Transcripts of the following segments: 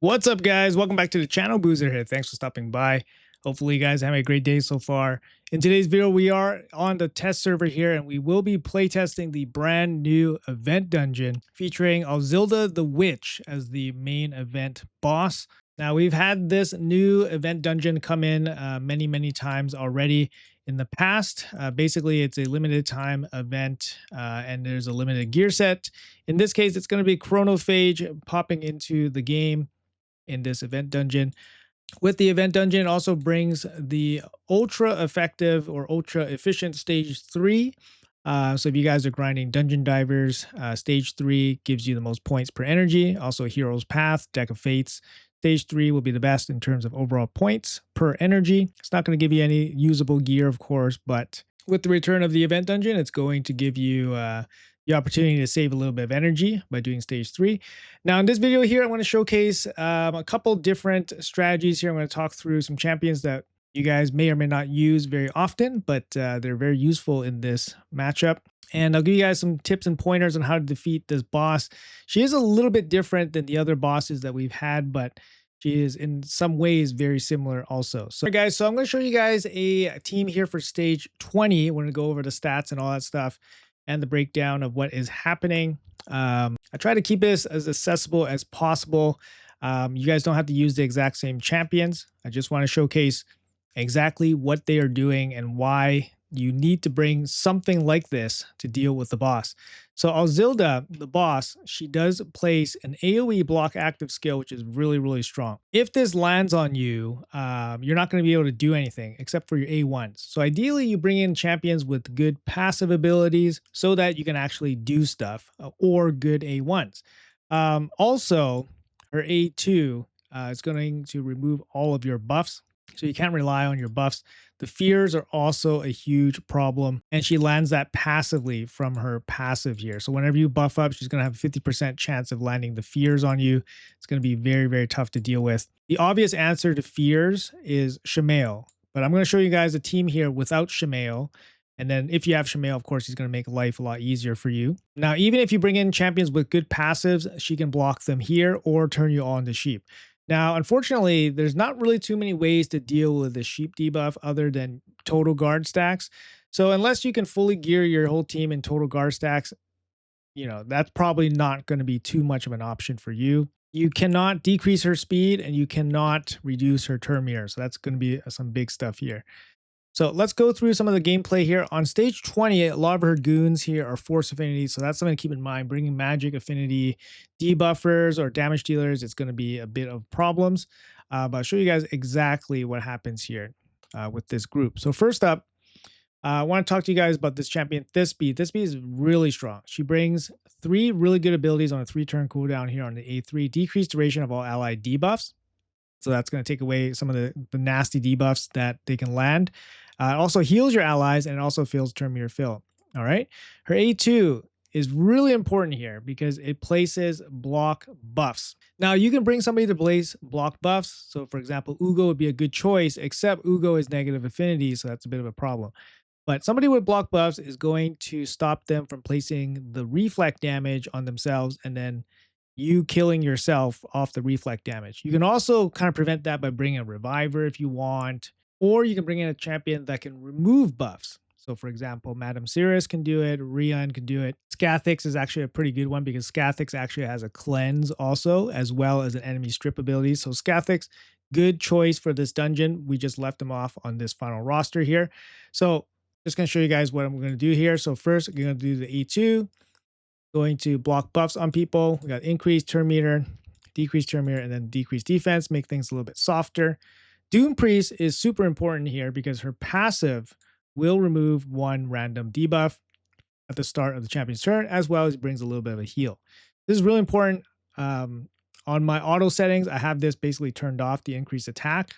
What's up, guys? Welcome back to the channel. Boozer here. Thanks for stopping by. Hopefully, you guys are having a great day so far. In today's video, we are on the test server here, and we will be playtesting the brand new event dungeon featuring Ozilda the Witch as the main event boss. Now, we've had this new event dungeon come in many times already in the past. Basically, it's a limited time event, and there's a limited gear set. In this case, it's going to be Chronophage popping into the game in this event dungeon. With the event dungeon, it also brings the ultra effective or ultra efficient stage 3. So if you guys are grinding dungeon divers, stage 3 gives you the most points per energy. Also Hero's Path, Deck of Fates. Stage 3 will be the best in terms of overall points per energy. It's not going to give you any usable gear, of course, but with the return of the event dungeon, it's going to give you the opportunity to save a little bit of energy by doing stage 3. Now, in this video here, I want to showcase a couple different strategies here. I'm going to talk through some champions that you guys may or may not use very often, but they're very useful in this matchup. And I'll give you guys some tips and pointers on how to defeat this boss. She is a little bit different than the other bosses that we've had, but she is in some ways very similar also. So guys, I'm going to show you guys a team here for stage 20. We're going to go over the stats and all that stuff and the breakdown of what is happening. I try to keep this as accessible as possible. You guys don't have to use the exact same champions. I just want to showcase exactly what they are doing and why you need to bring something like this to deal with the boss. So Ozilda, the boss, she does place an AoE block active skill, which is really strong. If this lands on you, you're not going to be able to do anything except for your A1s. So ideally, you bring in champions with good passive abilities so that you can actually do stuff, or good A1s. Also, her A2 is going to remove all of your buffs. So you can't rely on your buffs. The fears are also a huge problem, and she lands that passively from her passive here. So whenever you buff up, she's going to have a 50% chance of landing the fears on you. It's going to be very tough to deal with. The obvious answer to fears is Shemale, but I'm going to show you guys a team here without Shemale. And then if you have Shemale, of course, he's going to make life a lot easier for you. Now, even if you bring in champions with good passives, she can block them here or turn you all into sheep. Now, unfortunately, there's not really too many ways to deal with the sheep debuff other than total guard stacks. So unless you can fully gear your whole team in total guard stacks, that's probably not going to be too much of an option for you. You cannot decrease her speed and you cannot reduce her turn meter. So that's going to be some big stuff here. So let's go through some of the gameplay here. On stage 20, a lot of her goons here are force affinities, so that's something to keep in mind. Bringing magic affinity debuffers or damage dealers, it's going to be a bit of problems. But I'll show you guys exactly what happens here with this group. So first up, I want to talk to you guys about this champion, Thisbe. Thisbe is really strong. She brings 3 really good abilities on a 3-turn cooldown here on the A3. Decreased duration of all allied debuffs. So that's going to take away some of the nasty debuffs that they can land. It also heals your allies, and it also fills turn meter fill. All right. Her A2 is really important here because it places block buffs. Now, you can bring somebody to place block buffs. So, for example, Ugo would be a good choice, except Ugo is negative affinity, so that's a bit of a problem. But somebody with block buffs is going to stop them from placing the reflect damage on themselves and then you killing yourself off the reflect damage. You can also kind of prevent that by bringing a reviver if you want, or you can bring in a champion that can remove buffs. So for example, Madame Cirrus can do it, Rian can do it. Scathix is actually a pretty good one because Scathix actually has a cleanse also, as well as an enemy strip ability. So Scathix, good choice for this dungeon. We just left him off on this final roster here. So just going to show you guys what I'm going to do here. So first, we're going to do the E2. Going to block buffs on people. We got increased turn meter, decreased turn meter, and then decreased defense, make things a little bit softer. Doom Priest is super important here because her passive will remove 1 random debuff at the start of the champion's turn, as well as brings a little bit of a heal. This is really important. On my auto settings, I have this basically turned off, the increased attack,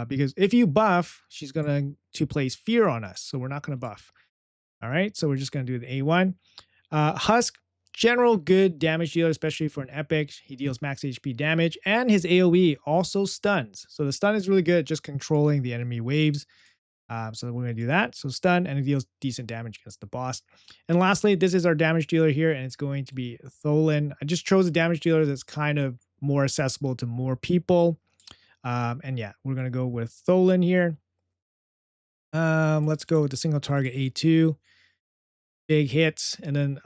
because if you buff, she's going to place fear on us. So we're not going to buff. All right, so we're just going to do the A1. Husk, general good damage dealer, especially for an epic. He deals max HP damage, and his AoE also stuns. So the stun is really good at just controlling the enemy waves. So we're going to do that. So stun, and it deals decent damage against the boss. And lastly, this is our damage dealer here, and it's going to be Tholen. I just chose a damage dealer that's kind of more accessible to more people. And yeah, we're going to go with Tholen here. Let's go with the single target A2. Big hits, and then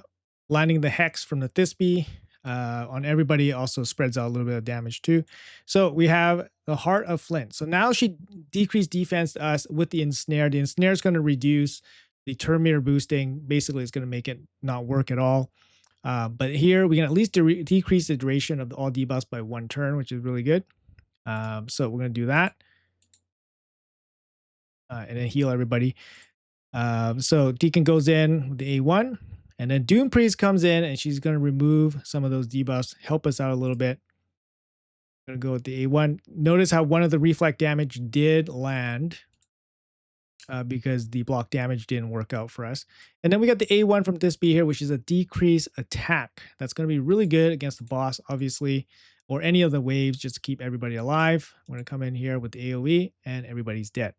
landing the hex from the Thisbe on everybody also spreads out a little bit of damage too. So we have the Heart of Flint. So now she decreased defense to us with the ensnare. The ensnare is going to reduce the turn meter boosting. Basically, it's going to make it not work at all. But here we can at least decrease the duration of all debuffs by 1 turn, which is really good. So we're going to do that. And then heal everybody. So Deacon goes in with the A1, and then Doom Priest comes in, and she's going to remove some of those debuffs, help us out a little bit. Going to go with the A1. Notice how one of the reflect damage did land because the block damage didn't work out for us. And then we got the A1 from Thisbe here, which is a decrease attack. That's going to be really good against the boss, obviously, or any of the waves, just to keep everybody alive. We're going to come in here with the AoE, and everybody's dead.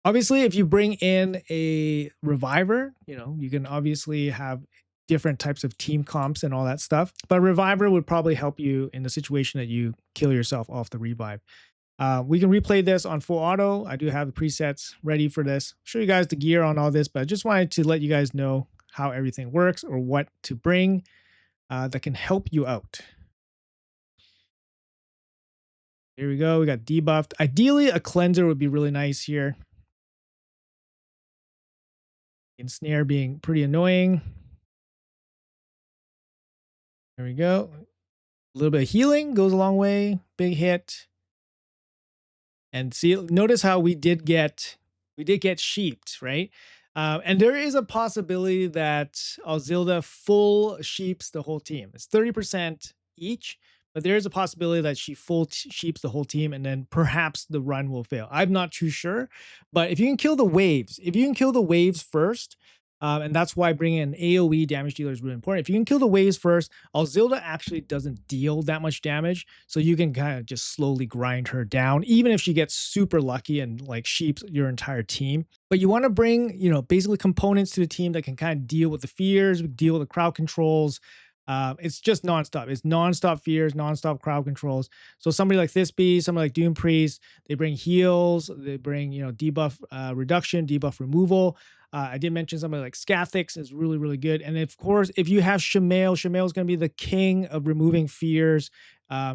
Obviously, if you bring in a reviver, you can obviously have different types of team comps and all that stuff. But reviver would probably help you in the situation that you kill yourself off the revive. We can replay this on full auto. I do have the presets ready for this. I'll show you guys the gear on all this, but I just wanted to let you guys know how everything works or what to bring that can help you out. Here we go. We got debuffed. Ideally, a cleanser would be really nice here. Ensnare being pretty annoying. There we go. A little bit of healing goes a long way. Big hit. And see, notice how we did get sheeped, right? And there is a possibility that Ozilda full sheeps the whole team. It's 30% each, but there is a possibility that she full sheeps the whole team, and then perhaps the run will fail. I'm not too sure, but if you can kill the waves, first, and that's why bringing an AoE damage dealer is really important. If you can kill the waves first, Ozilda actually doesn't deal that much damage, so you can kind of just slowly grind her down, even if she gets super lucky and like sheeps your entire team. But you want to bring, basically components to the team that can kind of deal with the fears, deal with the crowd controls. It's just nonstop. It's nonstop fears, nonstop crowd controls. So somebody like Thisbe, somebody like Doom Priest, they bring heals, they bring, debuff reduction, debuff removal. I did mention somebody like Scathix is really, really good. And of course, if you have Shamail, Shamail is going to be the king of removing fears.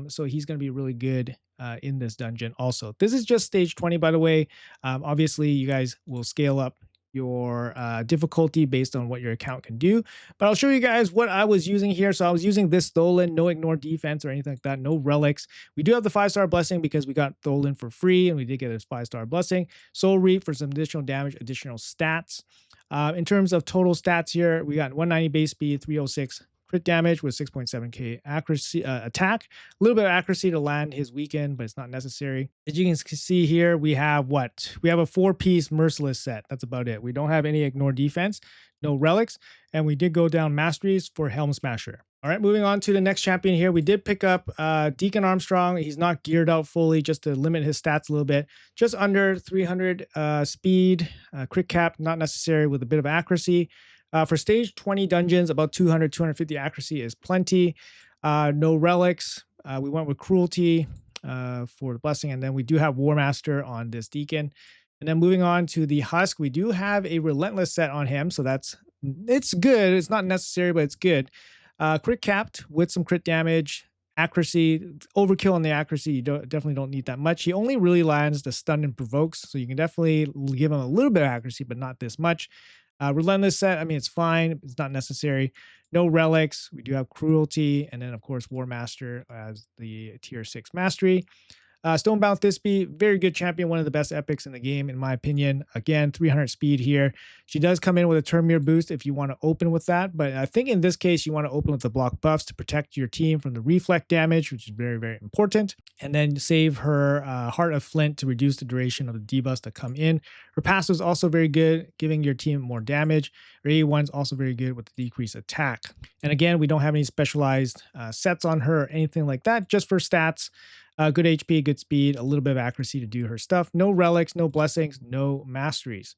So he's going to be really good in this dungeon also. This is just stage 20, by the way. Obviously, you guys will scale up your difficulty based on what your account can do. But I'll show you guys what I was using here. So I was using this Tholen, no ignore defense or anything like that, no relics. We do have the 5-star blessing because we got Tholen for free and we did get his 5-star blessing. Soul Reap for some additional damage, additional stats. In terms of total stats here, we got 190 base speed, 306 crit damage with 6.7k accuracy attack. A little bit of accuracy to land his weekend, but it's not necessary. As you can see here, we have what? We have a 4-piece merciless set. That's about it. We don't have any ignore defense, no relics, and we did go down masteries for Helm Smasher. All right, moving on to the next champion here. We did pick up Deacon Armstrong. He's not geared out fully just to limit his stats a little bit. Just under 300 speed, crit cap, not necessary with a bit of accuracy. For stage 20 dungeons, about 200, 250 accuracy is plenty. No relics. We went with cruelty for the blessing. And then we do have War Master on this Deacon. And then moving on to the Husk, we do have a relentless set on him. So it's good. It's not necessary, but it's good. Crit capped with some crit damage. Accuracy, overkill on the accuracy. You definitely don't need that much. He only really lands the stun and provokes. So you can definitely give him a little bit of accuracy, but not this much. Relentless set, I mean, it's fine. It's not necessary. No relics. We do have cruelty. And then, of course, War Master as the tier 6 mastery. Stonebound Thisbe, very good champion, one of the best epics in the game, in my opinion. Again, 300 speed here. She does come in with a turn mirror boost if you want to open with that, but I think in this case, you want to open with the block buffs to protect your team from the reflect damage, which is very, very important. And then save her Heart of Flint to reduce the duration of the debuffs that come in. Her passive is also very good, giving your team more damage. Her A1 is also very good with the decreased attack. And again, we don't have any specialized sets on her or anything like that, just for stats. Good HP, good speed, a little bit of accuracy to do her stuff. No relics, no blessings, no masteries.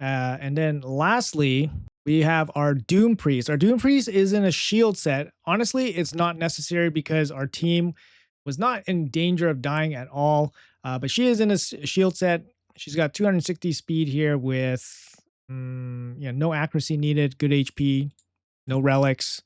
And then lastly, we have our Doom Priest. Our Doom Priest is in a shield set. Honestly, it's not necessary because our team was not in danger of dying at all. But she is in a shield set. She's got 260 speed here with no accuracy needed, good HP, no relics.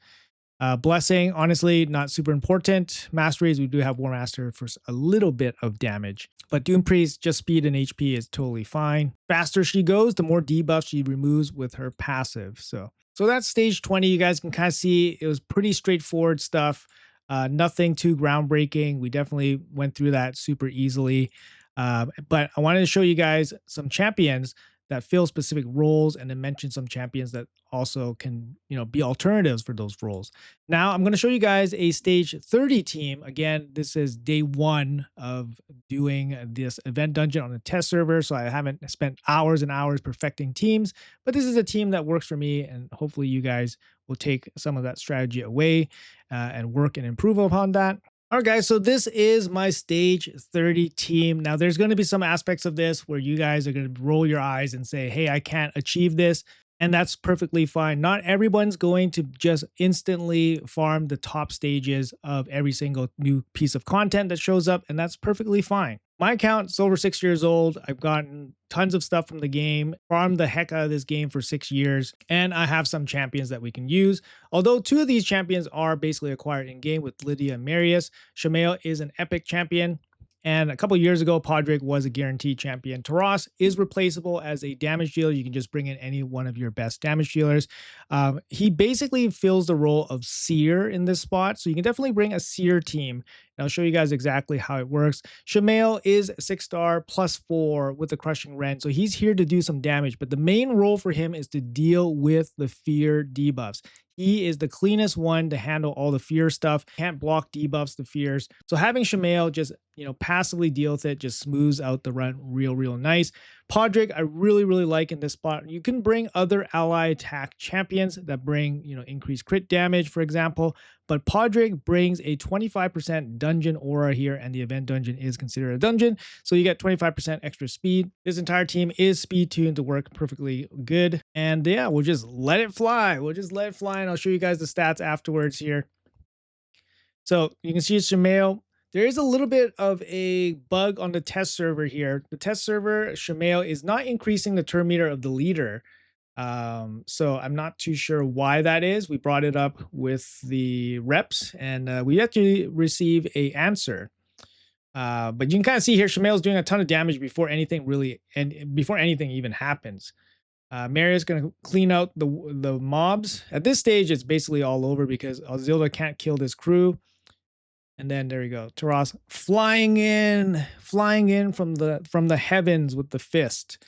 Blessing, honestly, not super important. Masteries, we do have War Master for a little bit of damage. But Doom Priest, just speed and HP is totally fine. Faster she goes, the more debuffs she removes with her passive. So that's stage 20. You guys can kind of see it was pretty straightforward stuff. Nothing too groundbreaking. We definitely went through that super easily. But I wanted to show you guys some champions that fill specific roles, and then mention some champions that also can, be alternatives for those roles. Now I'm going to show you guys a stage 30 team. Again, this is day 1 of doing this event dungeon on the test server, so I haven't spent hours and hours perfecting teams, but this is a team that works for me, and hopefully you guys will take some of that strategy away and work and improve upon that. All right, guys, so this is my stage 30 team. Now, there's going to be some aspects of this where you guys are going to roll your eyes and say, hey, I can't achieve this. And that's perfectly fine. Not everyone's going to just instantly farm the top stages of every single new piece of content that shows up, and that's perfectly fine. My account's over 6 years old. I've gotten tons of stuff from the game, farmed the heck out of this game for 6 years, and I have some champions that we can use. Although 2 of these champions are basically acquired in-game with Lydia and Marius. Shamail is an epic champion. And a couple years ago, Podrick was a guaranteed champion. Taras is replaceable as a damage dealer. You can just bring in any one of your best damage dealers. He basically fills the role of Seer in this spot. So you can definitely bring a Seer team. And I'll show you guys exactly how it works. Shamail is 6-star +4 with the Crushing Rend. So he's here to do some damage. But the main role for him is to deal with the fear debuffs. He is the cleanest one to handle all the fear stuff. Can't block debuffs, the fears. So having Shamail just, passively deal with it just smooths out the run real nice. Podrick, I really like in this spot. You can bring other ally attack champions that bring, increased crit damage, for example. But Podrick brings a 25% dungeon aura here, and the event dungeon is considered a dungeon. So you get 25% extra speed. This entire team is speed tuned to work perfectly good. And yeah, we'll just let it fly. And I'll show you guys the stats afterwards here. So you can see Shamail. There is a little bit of a bug on the test server here. The test server, Shamail, is not increasing the turn meter of the leader. So I'm not too sure why that is. We brought it up with the reps, and we actually receive a answer. But you can kind of see here, Shamail's doing a ton of damage before anything even happens. Marius going to clean out the mobs. At this stage, it's basically all over because Ozilda can't kill this crew. And then there we go. Taras flying in from the heavens with the fist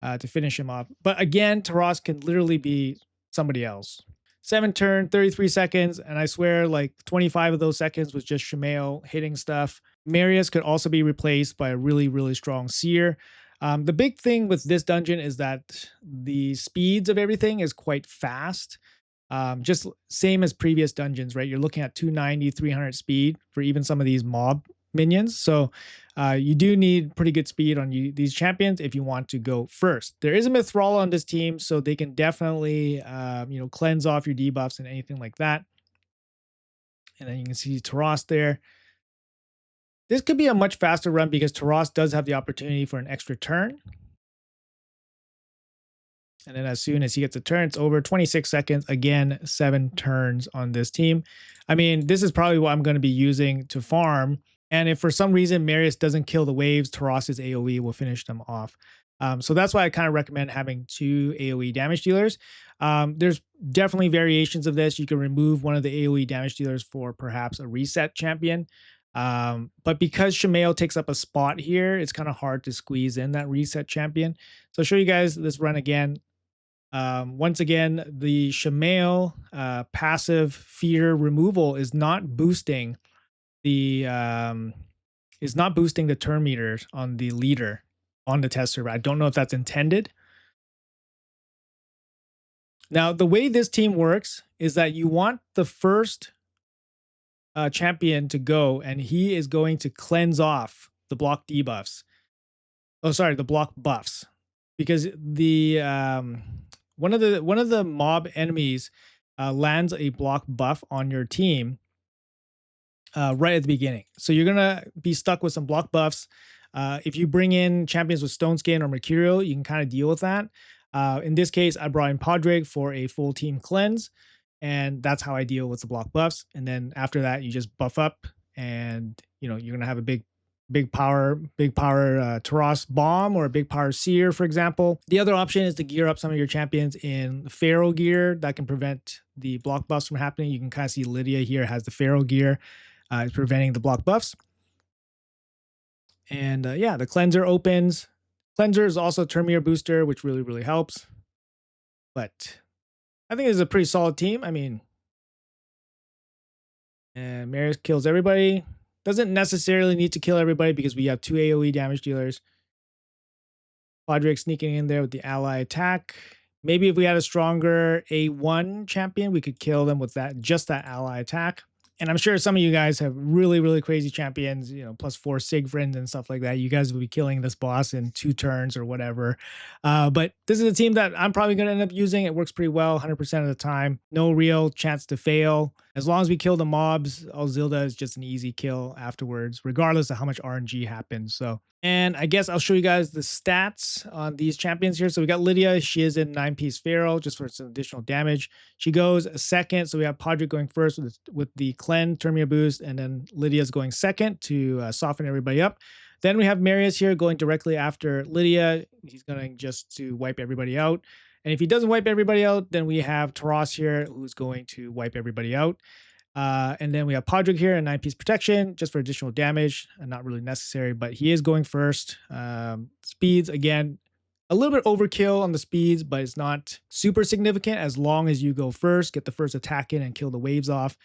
to finish him off. But again, Taras can literally be somebody else. 7 turn, 33 seconds, and I swear like 25 of those seconds was just Shamail hitting stuff. Marius could also be replaced by a really strong Seer. The big thing with this dungeon is that the speeds of everything is quite fast. Just same as previous dungeons, right? You're looking at 290, 300 speed for even some of these mob minions. So you do need pretty good speed on these champions if you want to go first. There is a Mithrala on this team, so they can definitely cleanse off your debuffs and anything like that. And then you can see Taras there. This could be a much faster run because Taras does have the opportunity for an extra turn. And then as soon as he gets a turn, it's over. 26 seconds. Again, 7 turns on this team. I mean, this is probably what I'm going to be using to farm. And if for some reason Marius doesn't kill the waves, Taras's AoE will finish them off. So that's why I kind of recommend having 2 AoE damage dealers. There's definitely variations of this. You can remove one of the AoE damage dealers for perhaps a reset champion. But because Shamail takes up a spot here, it's kind of hard to squeeze in that reset champion. So I'll show you guys this run again. Once again, the Shamail passive fear removal is not boosting the turn meters on the leader on the test server. I don't know if that's intended. Now, the way this team works is that you want the first champion to go, and he is going to cleanse off the block debuffs. Oh, sorry, the block buffs. because the one of the mob enemies lands a block buff on your team right at the beginning. So you're gonna be stuck with some block buffs. If you bring in champions with Stone Skin or Mercurial, you can kind of deal with that. In this case, I brought in Podrick for a full team cleanse, and that's how I deal with the block buffs. And then after that, you just buff up, and you're gonna have a big power Taras bomb or a big power seer, for example. The other option is to gear up some of your champions in Pharaoh gear that can prevent the block buffs from happening. You can kind of see Lydia here has the Pharaoh gear. It's preventing the block buffs. And yeah, the cleanser opens. Cleanser is also a Termir booster, which really, really helps. But I think it's a pretty solid team. I mean, and Marius kills everybody. Doesn't necessarily need to kill everybody because we have 2 AoE damage dealers. Podrick sneaking in there with the ally attack. Maybe if we had a stronger A1 champion, we could kill them with just that ally attack. And I'm sure some of you guys have really, really crazy champions, +4 Siegfrieds and stuff like that. You guys will be killing this boss in 2 turns or whatever. But this is a team that I'm probably going to end up using. It works pretty well 100% of the time. No real chance to fail. As long as we kill the mobs, Ozilda is just an easy kill afterwards, regardless of how much RNG happens. And I guess I'll show you guys the stats on these champions here. So we got Lydia. She is in 9-piece Pharaoh just for some additional damage. She goes second. So we have Podrick going first with the Cleanse, Termia boost, and then Lydia's going second to soften everybody up. Then we have Marius here going directly after Lydia. He's going just to wipe everybody out. And if he doesn't wipe everybody out, then we have Taras here who's going to wipe everybody out. And then we have Podrick here and 9-piece protection just for additional damage, and not really necessary, but he is going first. Speeds, again, a little bit overkill on the speeds, but it's not super significant as long as you go first, get the first attack in and kill the waves off.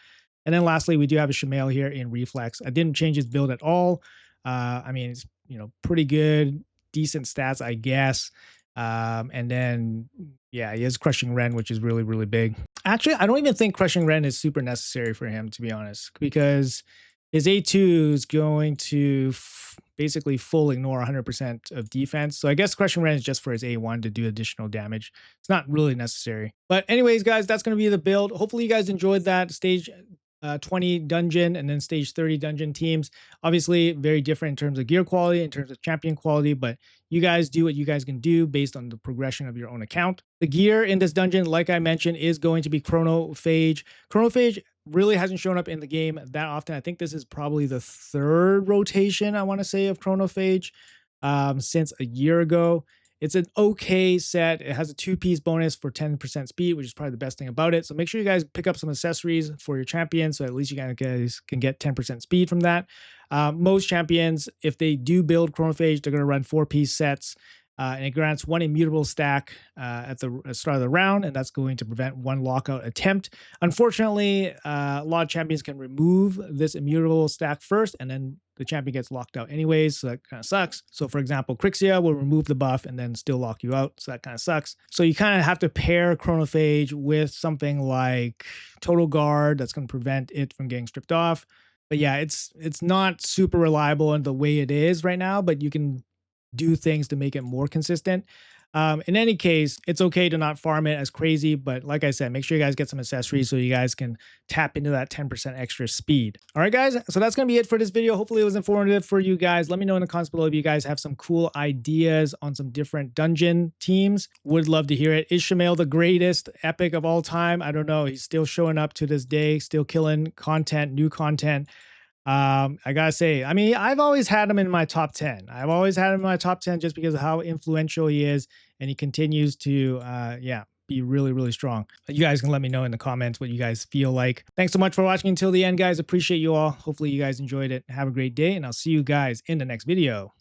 And then lastly, we do have a Shamail here in reflex. I didn't change his build at all. I mean, it's pretty good, decent stats, I guess. And then, yeah, he has Crushing Ren, which is really, really big. Actually, I don't even think Crushing Ren is super necessary for him, to be honest, because his A2 is going to basically full ignore 100% of defense. So I guess Crushing Ren is just for his A1 to do additional damage. It's not really necessary. But anyways, guys, that's going to be the build. Hopefully you guys enjoyed that stage 20 dungeon and then stage 30 dungeon teams. Obviously very different in terms of gear quality, in terms of champion quality, but you guys do what you guys can do based on the progression of your own account. The gear in this dungeon, like I mentioned, is going to be Chronophage. Chronophage really hasn't shown up in the game that often. I think this is probably the 3rd rotation, I want to say, of Chronophage since a year ago. It's an okay set. It has a 2-piece bonus for 10% speed, which is probably the best thing about it. So make sure you guys pick up some accessories for your champion, so at least you guys can get 10% speed from that. Most champions, if they do build Chronophage, they're going to run 4-piece sets. And it grants 1 immutable stack at the start of the round, and that's going to prevent 1 lockout attempt. Unfortunately, a lot of champions can remove this immutable stack first, and then the champion gets locked out anyways, so that kind of sucks. So for example, Crixia will remove the buff and then still lock you out, so that kind of sucks. So you kind of have to pair Chronophage with something like Total Guard that's going to prevent it from getting stripped off. But yeah, it's not super reliable in the way it is right now, but you can do things to make it more consistent. In any case, it's okay to not farm it as crazy, but like I said, make sure you guys get some accessories so you guys can tap into that 10% extra speed. All right, guys, so that's going to be it for this video. Hopefully it was informative for you guys. Let me know in the comments below if you guys have some cool ideas on some different dungeon teams. Would love to hear it. Is Shamail the greatest epic of all time? I don't know. He's still showing up to this day, still killing content, new content. I gotta say, I mean, I've always had him in my top 10. I've always had him in my top 10 just because of how influential he is, and he continues to, yeah, be really, really strong. You guys can let me know in the comments what you guys feel like. Thanks so much for watching until the end, guys. Appreciate you all. Hopefully you guys enjoyed it. Have a great day, and I'll see you guys in the next video.